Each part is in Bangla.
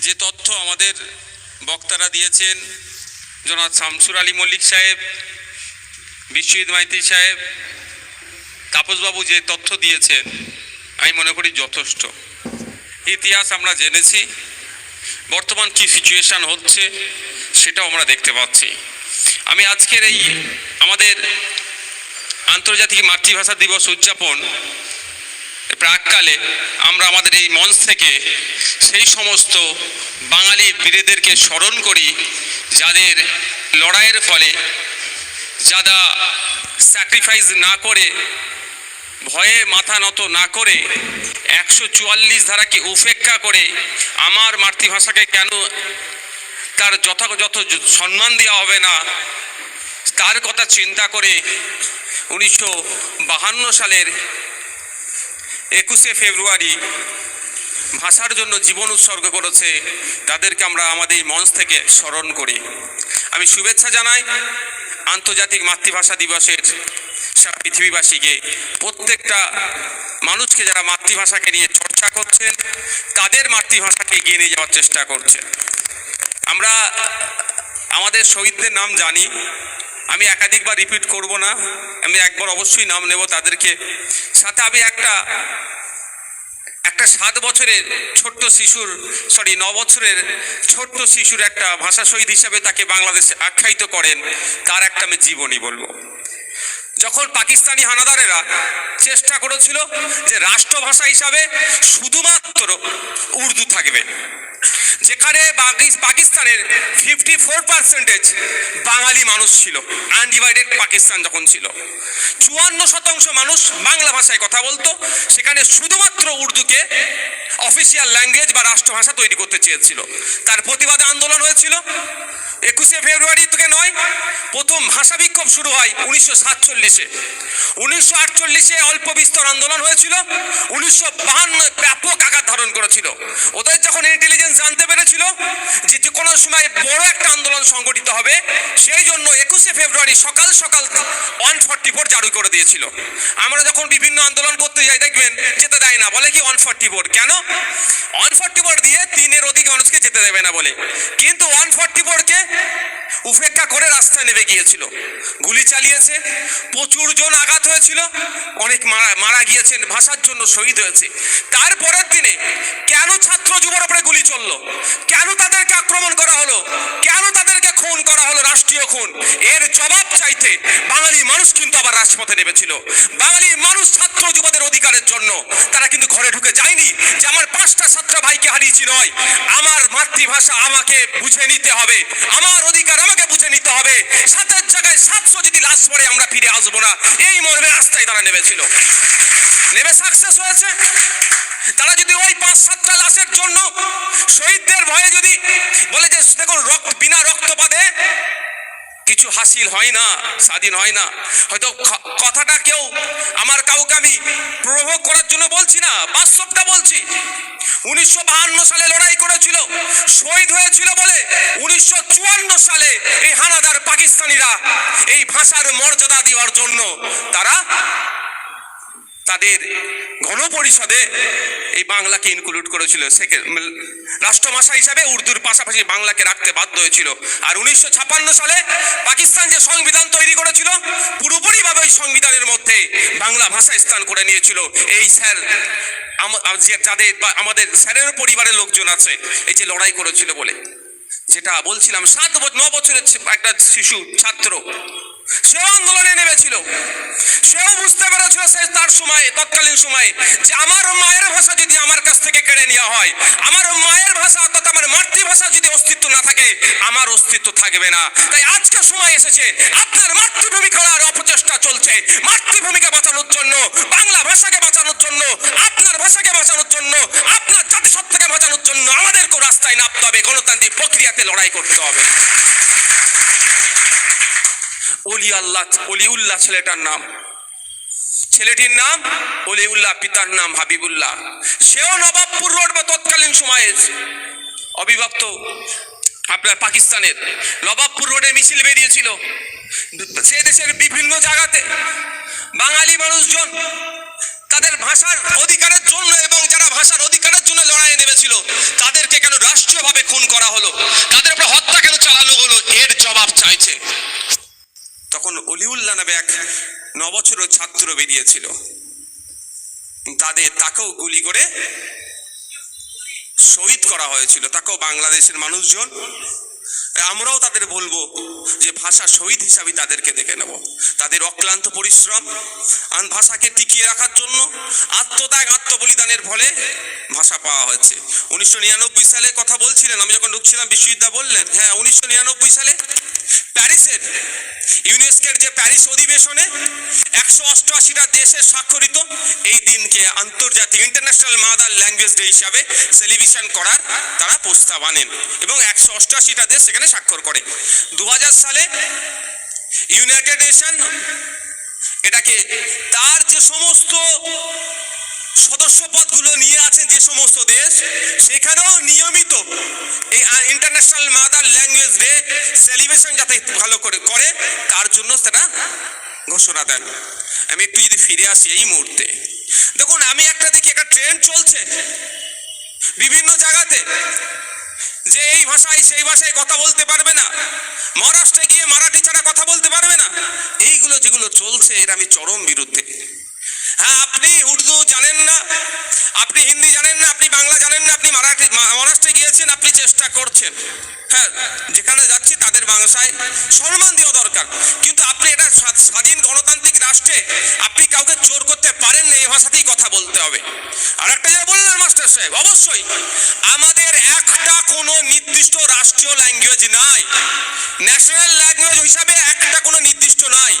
যে তথ্য আমাদের বক্তারা দিয়েছেন, জনাব শামসুর আলী মল্লিক সাহেব, বিশ্বজিৎ মাইতি সাহেব, তাপসবাবু যে তথ্য দিয়েছেন, আমি মনে করি যথেষ্ট। ইতিহাস আমরা জেনেছি, বর্তমান কি সিচুয়েশান হচ্ছে সেটাও আমরা দেখতে পাচ্ছি। আমি আজকের এই আমাদের আন্তর্জাতিক মাতৃভাষা দিবস উদযাপন প্রাককালে আমরা আমাদের এই মঞ্চ থেকে সেই সমস্ত বাঙালি বীরেদেরকে স্মরণ করি যাদের লড়াইয়ের ফলে, যারা স্যাক্রিফাইস না করে, ভয়ে মাথা নত না করে, 144 ধারাকে উপেক্ষা করে আমার মাতৃভাষাকে কেন তার যথাযথ সম্মান দেওয়া হবে না তার কথা চিন্তা করে 1952 সালের 21শে ফেব্রুয়ারি ভাষার জন্য জীবন উৎসর্গ করেছে, তাদেরকে আমরা আমাদের মঞ্চ থেকে স্মরণ করি। আমি শুভেচ্ছা জানাই আন্তর্জাতিক মাতৃভাষা দিবসের সারা পৃথিবীবাসীকে, প্রত্যেকটা মানুষকে যারা মাতৃভাষাকে নিয়ে চর্চা করছেন, তাদের মাতৃভাষাকে এগিয়ে নিয়ে যাওয়ার চেষ্টা করছেন। আমরা আমাদের শহীদদের নাম জানি, আমি একাধিকবার রিপিট করব না, আমি একবার অবশ্যই নাম নেব তাদেরকে। সাথে আমি একটা 7 বছরের ছোট্ট শিশুর 9 বছরের ছোট্ট শিশুর একটা ভাষা শহীদ হিসাবে তাকে বাংলাদেশে আখ্যায়িত করেন, তার একটা আমি জীবনী বলবো। যখন পাকিস্তানি হানাদারেরা চেষ্টা করেছিল যে রাষ্ট্রভাষা হিসাবে শুধুমাত্র উর্দু থাকবে, যেখানে পাকিস্তানের 54% বাঙালি মানুষ ছিল, আনডিভাইডেড পাকিস্তান যখন ছিল, 54% মানুষ বাংলা ভাষায় কথা বলতো, সেখানে শুধুমাত্র উর্দুকে অফিসিয়াল ল্যাঙ্গুয়েজ বা রাষ্ট্রভাষা তৈরি করতে চেয়েছিল। তার প্রতিবাদে আন্দোলন হয়েছিল। 21শে ফেব্রুয়ারি থেকে নয়, প্রথম ভাষা বিক্ষোভ শুরু হয় 1947-এ। 1948-এ অল্প বিস্তর আন্দোলন হয়েছিল। 1952 ব্যাপক আকার ধারণ করেছিল। ওদের যখন ইন্টেলিজেন্স জানতে পেরেছিল যে কোনো সময় বড় একটা আন্দোলন সংগঠিত হবে, সেই জন্য 21শে ফেব্রুয়ারি সকাল সকাল 144 জারি করে দিয়েছিল। আমরা যখন বিভিন্ন আন্দোলন করতে যাই দেখবেন যেতে দেয় না, বলে কি 144 কেন? 144 দিয়ে 3-এর অধিক মানুষকে যেতে দেবে না বলে, কিন্তু 144-কে উপেক্ষা করে রাস্তায় নেমে গিয়েছিল, গুলি চালিয়েছে, প্রচুর জন আঘাত হয়েছিল, অনেক মারা গিয়েছেন, ভাষার জন্য শহীদ হয়েছে। তারপরের দিনে কেন ছাত্র যুবর উপরে গুলি চললো, কেন তাদেরকে আক্রমণ করা হলো, কেন তাদেরকে খুন করা হলো, রাষ্ট্রীয় খুন, এর জবাব চাইতে বাঙালি মানুষ কিন্তু আবার রাজপথে নেমেছিল। বাঙালি মানুষ ছাত্র যুবদের অধিকারের জন্য তারা কিন্তু ঘরে ঢুকে যায়নি যে আমার 5টা 7টা ভাইকে হারিয়েছি, নয়, আমার মাতৃভাষা আমাকে বুঝে নিতে হবে, আমার অধিকার আমাকে বুঝে নিতে হবে, 7-এর জায়গায় 700 যদি লাশ পড়ে আমরা ফিরে আসবো না, এই মর্মে রাস্তায় তারা নেমেছিল, নেমে সাকসেস হয়েছে। তারা যদি ওই 5-7টা লাশের জন্য শহীদদের ভয়ে যদি বলে যে দেখুন বিনা রক্তপাতে কিছু হাসিল হয় না, স্বাধীন হয় না, হয়তো কথাটা কেউ কাউকে আমি প্রভোগ করার জন্য বলছি না, বাস্তবটা বলছি। 1952 সালে লড়াই করেছিল, শহীদ হয়েছিল বলে 1954 সালে এই হানাদার পাকিস্তানিরা এই ভাষার মর্যাদা দেওয়ার জন্য তারা তাদের গণপরিষদে এই বাংলাকে ইনক্লুড করেছিল, রাষ্ট্রভাষা হিসাবে উর্দুর পাশাপাশি বাংলাকে রাখতে বাধ্য হয়েছিল। আর 1956 সালে পাকিস্তান যে সংবিধান তৈরি করেছিল, পুরোপুরিভাবে ওই সংবিধানের মধ্যে বাংলা ভাষা স্থান করে নিয়েছিল। এই স্যার যাদের আমাদের স্যারের পরিবারের লোকজন আছে, এই যে লড়াই করেছিল বলে যেটা বলছিলাম, 9 বছরের একটা শিশু ছাত্র, সেও আন্দোলনে নেমেছিল, সেও বুঝতে পেরেছিল তার সময়ে, তৎকালীন সময়ে, যে আমার মায়ের ভাষা যদি আমার কাছ থেকে কেড়ে নেওয়া হয়, আমার মায়ের ভাষা অর্থাৎ আমার মাতৃভাষা যদি অস্তিত্ব না থাকে, আমার অস্তিত্ব থাকবে না। তাই আজকে সময় এসেছে, আপনার মাতৃভূমি খেলার অপচেষ্টা চলছে, মাতৃভূমিকে বাঁচানোর জন্য, বাংলা ভাষাকে বাঁচানোর জন্য, আপনার ভাষাকে বাঁচানোর জন্য, আপনার জাতিসত্তাকে বাঁচানোর জন্য আমাদেরকেও রাস্তায় নামতে হবে, গণতান্ত্রিক প্রক্রিয়াতে লড়াই করতে হবে। অলিউল্লাহ ছেলেটার নাম, ছেলেটির নাম অলিউল্লাহ, পিতার নাম হাবিবুল্লাহ। সেও নবাবপুর রোড বা তৎকালীন সময়ে অবিভক্ত আপনার পাকিস্তানের নবাবপুর রোডে মিছিল বেরিয়েছিল। সে দেশের বিভিন্ন জায়গাতে বাঙালি মানুষজন তাদের ভাষার অধিকারের জন্য এবং যারা ভাষার অধিকারের জন্য লড়াইয়ে নেমেছিল তাদেরকে কেন রাষ্ট্রীয়ভাবে খুন করা হলো, তাদের উপর হত্যা কেন চালানো হলো, এর জবাব চাইছে। তখন অলিউল্লাহ নামে এক 9 বছরের ছাত্র বেরিয়েছিল, তাকেও গুলি করে শহীদ করা হয়েছিল, তাকেও বাংলাদেশের মানুষজন। আমরাও তাদের বলবো যে ভাষা শহীদ হিসাবে তাদেরকে দেখে নেব। তাদের অক্লান্ত পরিশ্রম ভাষাকে টিকিয়ে রাখার জন্য আত্মত্যাগ আত্মবলিদানের ফলে ভাষা পাওয়া হয়েছে। 1999 সালে কথা বলছিলেন, আমি যখন ঢুকছিলাম বিশ্ববিদ্যালয় বললেন, হ্যাঁ 1999 সালে প্যারিসের ইউনেস্কোর যে প্যারিস অধিবেশনে 188টা দেশের স্বাক্ষরিত এই দিনকে আন্তর্জাতিক ইন্টারন্যাশনাল মাদার ল্যাঙ্গুয়েজ ডে হিসাবে সেলিব্রেশন করার তারা প্রস্তাব আনেন এবং 188টা দেশ সেখানে স্বাক্ষর করে। 2000 সালে ইউনাইটেড নেশন এটাকে তার যে সমস্ত সদস্য পদগুলো নিয়ে আছেন যে সমস্ত দেশ, সেখানেও নিয়মিত এই international mother language day celebration যাতে ভালো করে তার জন্য তারা ঘোষণা দেন। আমি একটু যদি ফিরে আসি এই মুহূর্তে, দেখুন আমি একটা দেখি একটা ট্রেন্ড চলছে বিভিন্ন জায়গাতে যে এই ভাষায় সেই ভাষায় কথা বলতে পারবে না, মহারাষ্ট্রে গিয়ে মারাঠি ছাড়া কথা বলতে পারবে না, এইগুলো যেগুলো চলছে এর আমি চরম বিরুদ্ধে। হ্যাঁ, আপনি উর্দু জানেন না, আপনি হিন্দি জানেন না, আপনি বাংলা জানেন না, আপনি মহারাষ্ট্রে গিয়েছেন, আপনি চেষ্টা করছেন, হ্যাঁ যেখানে যাচ্ছি তাদের ভাষায় সম্মান দেওয়া দরকার, কিন্তু আপনি এটা স্বাধীন গণতান্ত্রিক রাষ্ট্রে আপনি কাউকে জোর করতে পারেন না, এই ভাষাতেই কথা বলতে হবে। আর একটা যেটা বললেন মাস্টার সাহেব, অবশ্যই আমাদের একটা কোনো নির্দিষ্ট রাষ্ট্রীয় ল্যাঙ্গুয়েজ নাই, ন্যাশনাল ল্যাঙ্গুয়েজ হিসাবে একটা কোনো নির্দিষ্ট নাই।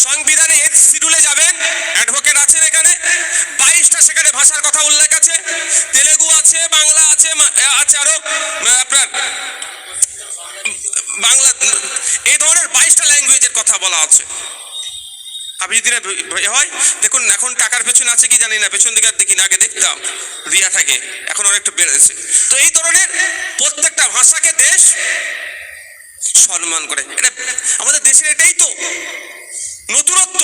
সংবিধানে এক্স শিডিউলে যাবেন, অ্যাডভোকেট আছেন এখানে, 22টা সেখানে ভাষার কথা উল্লেখ আছে, তেলেগু আছে, বাংলা আছে, আছে আরো আপনার বাংলা, এই ধরনের 22টা ল্যাঙ্গুয়েজের কথা বলা আছে। আপনি যদি হয় দেখুন, এখন টাকার পেছনে আছে কি জানি না, পেছন দিকে দেখি না, আগে দেখতাম রিয়া থাকে, এখন অনেকটা বেড়েছে। তো এই ধরনের প্রত্যেকটা ভাষাকে দেশ সম্মান করে, এটা আমাদের দেশের এটাই তো নতুনত্ব,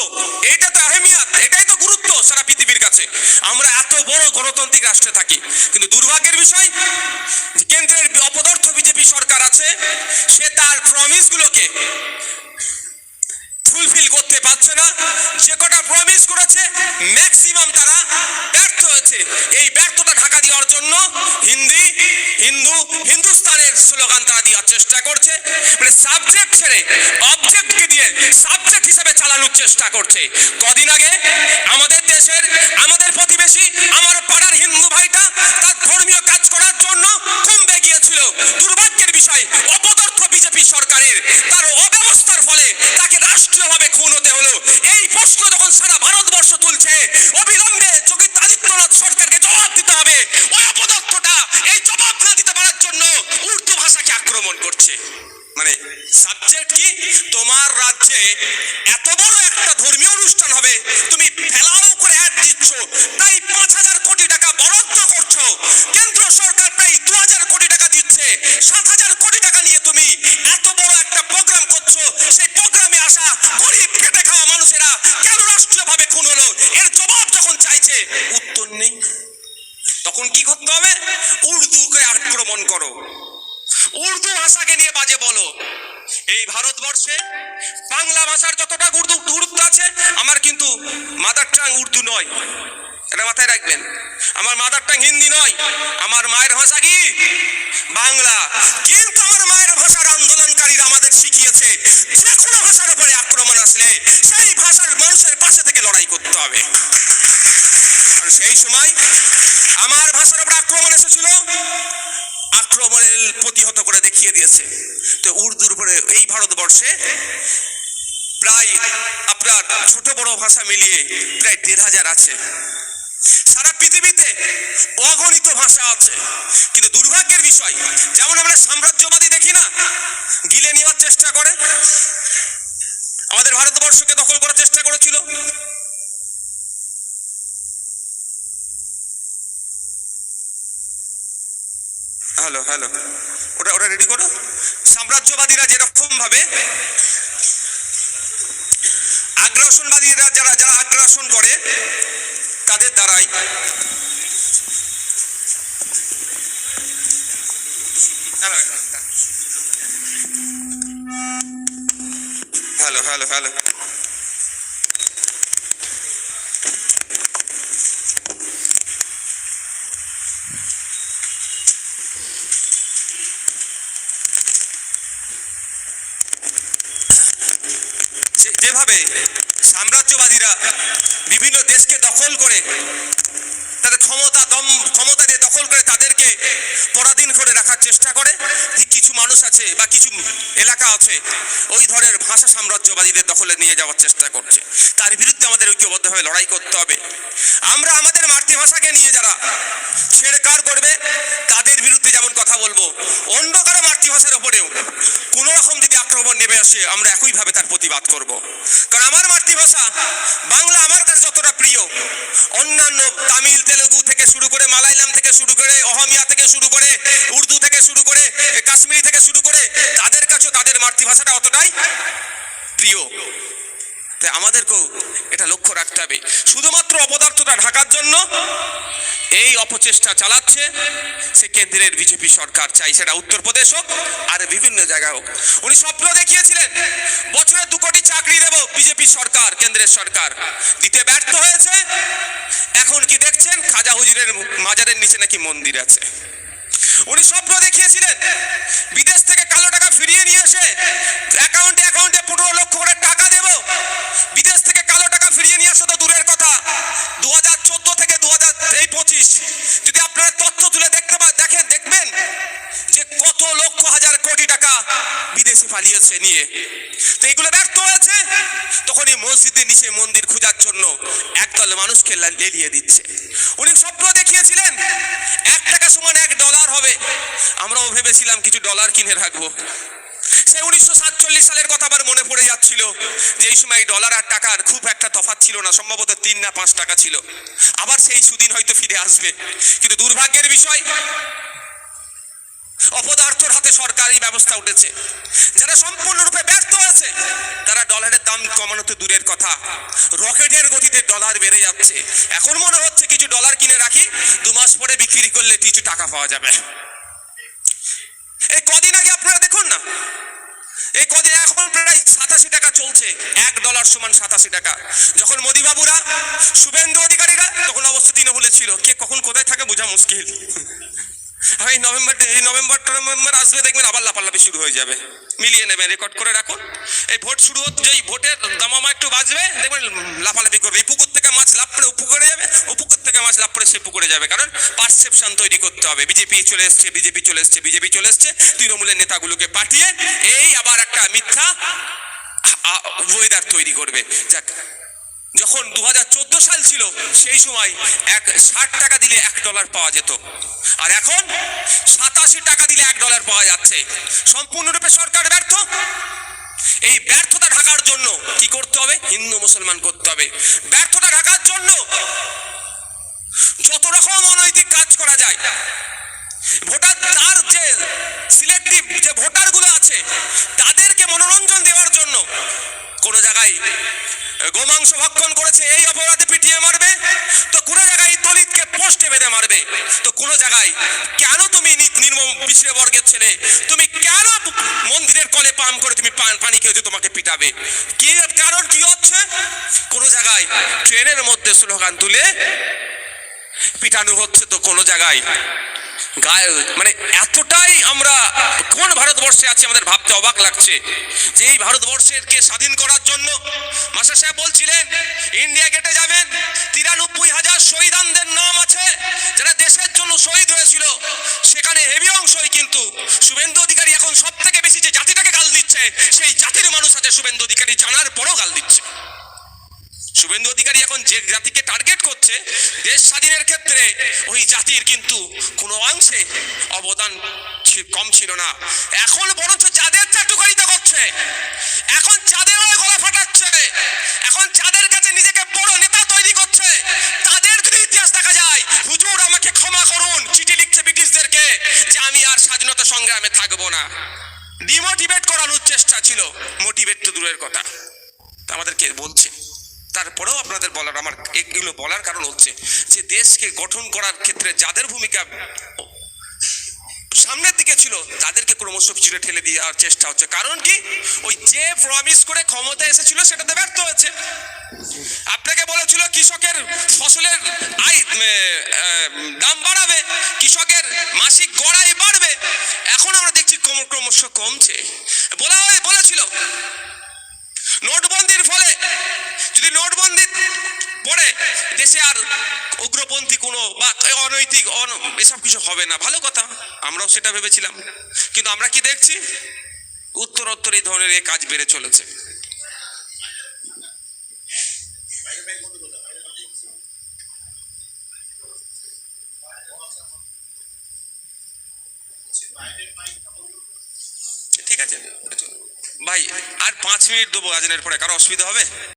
এইটা তো আহমিয়াত, এটাই তো গুরুত্ব সারা পৃথিবীর কাছে। আমরা এত বড় গণতান্ত্রিক রাষ্ট্রে থাকি, কিন্তু দুর্ভাগ্যের বিষয় কেন্দ্রের অপদার্থ বিজেপি সরকার আছে, সে তার প্রমিস গুলোকে ফুলফিল করতে পারছে না। যে কটা প্রমিস করেছে ম্যাক্সিমাম তারা ব্যর্থ হয়েছে। এই ব্যর্থতা ঢাকা দেওয়ার জন্য হিন্দি, হিন্দু, হিন্দুস্তানের স্লোগান তারা দেওয়ার চেষ্টা করছে, মানে সাবজেক্ট ছেড়ে অবজেক্টকে দিয়ে সাবজেক্ট হিসেবে চালানোর চেষ্টা করছে। কদিন আগে আমাদের দেশের আমাদের প্রতিবেশী আমার পাড়ার হিন্দু ভাইটা তার ধর্মীয় কাজ করার জন্য কুম্ভে গিয়েছিল। দুর্ভাগ্যের বিষয় অপদার্থ বিজেপি সরকারের তার অব্যবস্থার ফলে তাকে রাষ্ট্রীয়ভাবে খুন হতে হলো। এই প্রশ্ন যখন সারা ভারতবর্ষ তুলছে, অবিলম্বে যোগী আদিত্যনাথ সরকারকে জবাব দিতে হবে। ওই অপদার্থটা এই জবাব না দিতে পারার জন্য উর্দু ভাষাকে আক্রমণ করছে। মানে সাবজেক্ট কি, তোমার রাজ্যে এত বড় একটা ধর্মীয় অনুষ্ঠান হবে, তুমি ফেলাও করে অ্যাড দিচ্ছ, প্রায় 5,000 কোটি টাকা বরাদ্দ করছো, কেন্দ্র সরকার প্রায় 2,000 কোটি টাকা দিচ্ছে, 7,000 কোটি টাকা নিয়ে তুমি এত বড় একটা প্রোগ্রাম করছো, সেই প্রোগ্রামে আসা গরিব খেটে খাওয়া মানুষেরা কেন রাষ্ট্রীয়ভাবে খুন হলো, এর জবাব যখন চাইছে উত্তর নেই, তখন কি করতে হবে? উর্দুকে আক্রমণ করো, উর্দু ভাষাকে নিয়ে বাজে বলো। এই ভারতবর্ষে বাংলা ভাষার যতটা গুরুত্ব আছে, আমার কিন্তু মাদার টাং উর্দু নয়, এটা মাথায় রাখবেন। আমার মাদার টাং হিন্দি নয়, আমার মায়ের ভাষা কি বাংলা। কিন্তু আমার মায়ের ভাষার আন্দোলনকারীরা আমাদের শিখিয়েছে যে কোনো ভাষার উপরে আক্রমণ আসলে সেই ভাষার মানুষের পাশে থেকে লড়াই করতে হবে। আর সেই সময় আমার ভাষার উপর আক্রমণ এসেছিল, আক্রমণের প্রতিহত করে দেখিয়ে দিয়েছে। তো উর্দুর উপরে এই ভারতবর্ষে প্রায় আপনার ছোট বড় ভাষা মিলিয়ে প্রায় 1,500 আছে। সারা পৃথিবীতে অগণিত ভাষা আছে, কিন্তু দুর্ভাগ্যের বিষয় যেমন আমরা সাম্রাজ্যবাদী দেখি না, গিলে নেওয়ার চেষ্টা করে, আমাদের ভারতবর্ষকে দখল করার চেষ্টা করেছিল। হ্যালো হ্যালো, ওটা রেডি করো। সাম্রাজ্যবাদীরা যেরকম ভাবে আগ্রাসনবাদীরা যারা আগ্রাসন করে, তাদের দ্বারাই হ্যালো হ্যালো হ্যালো যেভাবে সাম্রাজ্যবাদীরা বিভিন্ন দেশকে দখল করে তাদের ক্ষমতা দিয়ে দখল করে তাদেরকে পরাধীন করে রাখার চেষ্টা করে, ঠিক কিছু মানুষ আছে বা কিছু এলাকা আছে ওই ধরনের ভাষা সাম্রাজ্যবাদীদের দখলে নিয়ে যাওয়ার চেষ্টা করছে। তার বিরুদ্ধে আমাদের ঐক্যবদ্ধভাবে লড়াই করতে হবে। আমরা আমাদের মাতৃভাষাকে নিয়ে যারা ছেড়কার করবে তাদের বিরুদ্ধে যেমন কথা বলবো, অন্য কারো মাতৃভাষার ওপরেও কোনো রকম যদি আক্রমণ নেমে আসে আমরা একইভাবে তার প্রতিবাদ করব। কারণ আমার মাতৃভাষা বাংলা আমার কাছে যতটা প্রিয়, অন্যান্য তামিল তেলেগু থেকে শুরু করে মালায়ালাম থেকে শুরু করে অহমিয়া থেকে শুরু করে উর্দু থেকে শুরু করে কাশ্মীরি থেকে শুরু করে তাদের কাছেও তাদের মাতৃভাষাটা অতটাই প্রিয়। তাই আমাদেরকেও এটা লক্ষ্য রাখতে হবে। শুধুমাত্র অপদার্থতা ঢাকার জন্য এই অপচেষ্টা চালাচ্ছে সে কেন্দ্রের বিজেপি সরকার, চাই সেটা উত্তরপ্রদেশ হোক আর বিভিন্ন জায়গায় হোক। উনি স্বপ্ন দেখিয়েছিলেন বছরে 2 কোটি চাকরি দেব, বিজেপি সরকার কেন্দ্রের সরকার দিতে ব্যর্থ হয়েছে। এখন কি দেখছেন, খাজা হুজুরের মাজারের নিচে নাকি মন্দির আছে। উনি স্বপ্ন দেখিয়েছিলেন বিদেশ থেকে কালো টাকা ফিরিয়ে নিয়ে এসে অ্যাকাউন্টে 15 লক্ষ করে টাকা দেব। বিদেশ থেকে কালো টাকা ফিরিয়ে নিয়ে আসা তো দূরের কথা, 2014 থেকে 2025 যদি আপনারা তথ্য তুলে দেখবেন যে কত লক্ষ হাজার কোটি টাকা বিদেশে পালিয়েছে নিয়ে। তো এগুলো ব্যর্থ হয়েছে, তখন এই মসজিদের নিচে মন্দির খোঁজার জন্য একদল মানুষকে লেলিয়ে দিচ্ছে। উনি স্বপ্ন দেখিয়েছিলেন 1 টাকা সমান $1 হবে। আমরাও ভেবেছিলাম কিছু ডলার কিনে রাখবো। সেই 1947 সালের কথা আবার মনে পড়ে যাচ্ছিল যে এই সময় ডলার আর টাকার খুব একটা তফাৎ ছিল না, সম্ভবত 3 না 5 টাকা ছিল। আবার সেই সুদিন হয়তো ফিরে আসবে, কিন্তু দুর্ভাগ্যের বিষয় অপদার্থর হাতে সরকারি ব্যবস্থা উঠেছে। যারা সম্পূর্ণরূপে ব্যর্থ হয়েছে তারা ডলারের দাম কমানোতে দূরের কথা, রকেটের গতিতে ডলার বেড়ে যাচ্ছে। এখন মনে হচ্ছে কিছু ডলার কিনে রাখি, 2 মাস পরে বিক্রি করলে কিছু টাকা পাওয়া যাবে। এই কদিন আগে আপনারা দেখুন না, এই কদিন এখন প্রায় 87 টাকা চলছে, $1 সমান 87 টাকা। যখন মোদি বাবুরা শুভেন্দু অধিকারীরা তখন অবস্থা তৃণমূলে ছিল, কে কখন কোথায় থাকে বোঝা মুশকিল। এই নভেম্বর আসবে, দেখবেন আবার লাপালাপি শুরু হয়ে যাবে। মিলিয়ে নেবেন, রেকর্ড করে রাখুন। এই ভোট শুরু হচ্ছে, যেই ভোটের দামামা একটু বাজবে দেখবেন লাপালাপি করবে। এই পুকুর থেকে মাছ লাভ করে পুকুরে যাবে, ও পুকুর থেকে মাছ লাভ করে সে পুকুরে যাবে। কারণ পারসেপশন তৈরি করতে হবে, বিজেপি চলে এসছে, বিজেপি চলে এসছে, বিজেপি চলে এসছে। তৃণমূলের নেতাগুলোকে পাঠিয়ে এই আবার একটা মিথ্যা ওয়েদার তৈরি করবে। যাক, যখন 2014 সাল ছিল সেই সময় 60 টাকা দিলে $1 পাওয়া যেত, আর এখন 87 টাকা দিলে $1 পাওয়া যাচ্ছে। সম্পূর্ণরূপে সরকার ব্যর্থ। এই ব্যর্থতা ঢাকার জন্য কি করতে হবে, হিন্দু মুসলমান করতে হবে। ব্যর্থতা ঢাকার জন্য যত রকম অনৈতিক কাজ করা যায়, ভোটার তার যে সিলেক্টিভ যে ভোটারগুলো আছে তাদেরকে মনোরঞ্জন দেওয়ার জন্য কোন জায়গায় গোমাংস ভক্ষণ করেছে এই অপরাধে পিটিয়ে মারবে, তো কোন জায়গায় দলিতকে পোস্টে বেঁধে মারবে, তো কোন জায়গায় কেন তুমি নির্মম পিছিয়ে বর্গের ছেলে তুমি কেন মন্দিরের কলে পাম্প করে তুমি পানি খেয়ে তোমাকে পিটাবে। কি কারণ কি হচ্ছে, কোন জায়গায় ট্রেনের মধ্যে স্লোগান তুলে পিটানো হচ্ছে, তো কোন জায়গায় গায়ে মানে এতটাই আমরা কোন ভারতবর্ষে আছি আমাদের ভাবতে অবাক লাগছে যে এই ভারতবর্ষকে স্বাধীন করার জন্য মাস্টার সাহেব বলছিলেন ইন্ডিয়া গেটে যাবেন, 93,000 শহীদানদের নাম আছে যারা দেশের জন্য শহীদ হয়েছিল। সেখানে হেভি অংশই কিন্তু শুভেন্দু অধিকারী এখন সব থেকে বেশি যে জাতিটাকে গাল দিচ্ছে সেই জাতির মানুষ আছে, শুভেন্দু অধিকারী জানার পরও গাল দিচ্ছে। শুভেন্দু অধিকারী এখন যে জাতিকে টার্গেট করছে দেশ স্বাধীনের ক্ষেত্রে, ওই জাতির কিন্তু কোনো অংশে অবদান কম ছিল না। এখন বরঞ্চ যাদের চাটুকারিতা করছে, এখন যাদের গলা ফাটাচ্ছে, এখন যাদের কাছে নিজেকে বড় নেতা তৈরি করছে, তাদের যদি ইতিহাস দেখা যায়, হুজুর আমাকে ক্ষমা করুন চিঠি লিখছে ব্রিটিশদেরকে যে আমি আর স্বাধীনতা সংগ্রামে থাকবো না। ডিমোটিভেট করানোর চেষ্টা ছিল, মোটিভেট তো দূরের কথা। আমাদেরকে বলছে তারপরেও আপনাদের বলার, আমার এগুলো বলার কারণ হচ্ছে যে দেশকে গঠন করার ক্ষেত্রে যাদের ভূমিকা সামনের দিকে ছিল তাদেরকে ক্রমশ পিছনে ঠেলে দেওয়ার চেষ্টা হচ্ছে। কারণ কি, ওই যে প্রমিস করে ক্ষমতা এসেছিল সেটাতে ব্যর্থ হয়েছে। আপনাকে বলেছিল কৃষকের ফসলের দাম বাড়াবে, কৃষকের মাসিক গড় আয় বাড়বে, এখন আমরা দেখছি ক্রমশ কমছে। বলেছিল নোটবন্দির ফলে, যদি নোটবন্দি পরে দেশে আর উগ্রপন্থী কোনো বা অনৈতিক এসব কিছু হবে না, ভালো কথা, আমরাও সেটা ভেবেছিলাম। কিন্তু আমরা কি দেখছি, উত্তরোত্তর এই ধরনের কাজ বেড়ে চলেছে। ঠিক আছে ভাই, আর 5 মিনিট দেবো আজানের পরে, কারো অসুবিধা হবে?